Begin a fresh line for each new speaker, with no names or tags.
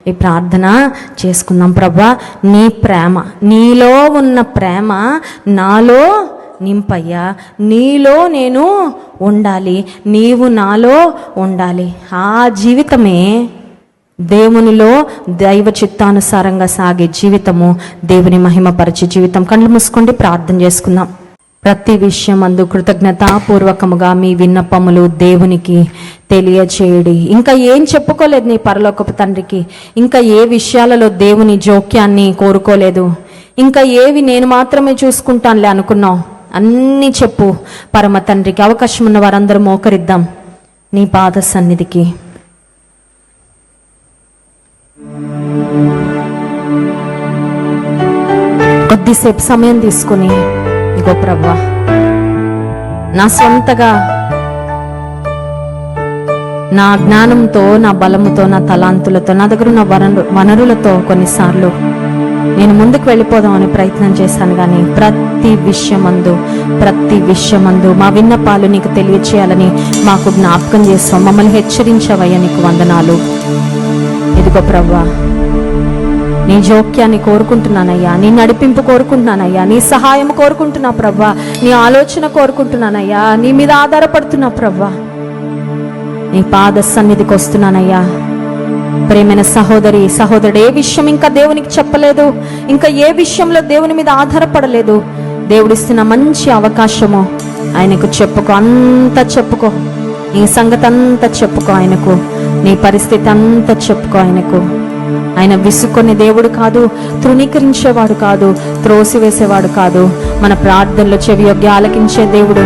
ఈ ప్రార్థన చేసుకుందాం. ప్రభా, నీ ప్రేమ, నీలో ఉన్న ప్రేమ నాలో నింపయ్యా. నీలో నేను ఉండాలి, నీవు నాలో ఉండాలి. ఆ జీవితమే దేవునిలో దైవ చిత్తానుసారంగా సాగే జీవితము, దేవుని మహిమపరిచే జీవితం. కళ్ళు మూసుకోండి, ప్రార్థన చేసుకుందాం. ప్రతి విషయమందు కృతజ్ఞతాపూర్వకముగా మీ విన్నపములు దేవునికి తెలియచేయడి. ఇంకా ఏం చెప్పుకోలేదు నీ పరలోకపు తండ్రికి. ఇంకా ఏ విషయాలలో దేవుని జోక్యాన్ని కోరుకోలేదు. ఇంకా ఏవి నేను మాత్రమే చూసుకుంటానులే అనుకున్నావు, అన్నీ చెప్పు పరమ తండ్రికి. అవకాశం ఉన్న వారందరూ మోకరిద్దాం నీ పాద సన్నిధికి. కొద్దిసేపు సమయం తీసుకుని, ఇగో ప్రభువా, నా సొంతగా నా జ్ఞానంతో, నా బలముతో, నా తలాంతులతో, నా దగ్గర ఉన్న వనరులతో కొన్నిసార్లు నేను ముందుకు వెళ్ళిపోదామని ప్రయత్నం చేశాను. కానీ ప్రతి విషయమందు మా విన్నపాలు నీకు తెలియచేయాలని మాకు జ్ఞాపకం చేస్తాం. మమ్మల్ని హెచ్చరించవయ్యా, నీకు వందనాలు. ఇదిగో ప్రభువా, నీ జోక్యాన్ని కోరుకుంటున్నానయ్యా, నీ నడిపింపు కోరుకుంటున్నానయ్యా, నీ సహాయం కోరుకుంటున్నా ప్రభువా, నీ ఆలోచన కోరుకుంటున్నానయ్యా, నీ మీద ఆధారపడుతున్నా ప్రభువా. నీ పాద సన్నిధికి వస్తున్నానయ్యా. ప్రేమైన సహోదరి, సహోదరుడు, ఏ విషయం ఇంకా దేవునికి చెప్పలేదు, ఇంకా ఏ విషయంలో దేవుని మీద ఆధారపడలేదు, దేవుడిస్తున్న మంచి అవకాశము ఆయనకు చెప్పుకో. అంతా చెప్పుకో, నీ సంగతి అంతా చెప్పుకో ఆయనకు, నీ పరిస్థితి అంతా చెప్పుకో ఆయనకు. ఆయన విసుక్కునే దేవుడు కాదు, తృణీకరించేవాడు కాదు, త్రోసివేసేవాడు కాదు. మన ప్రార్థనలో చెవి యొగ్గి ఆలకించే దేవుడు.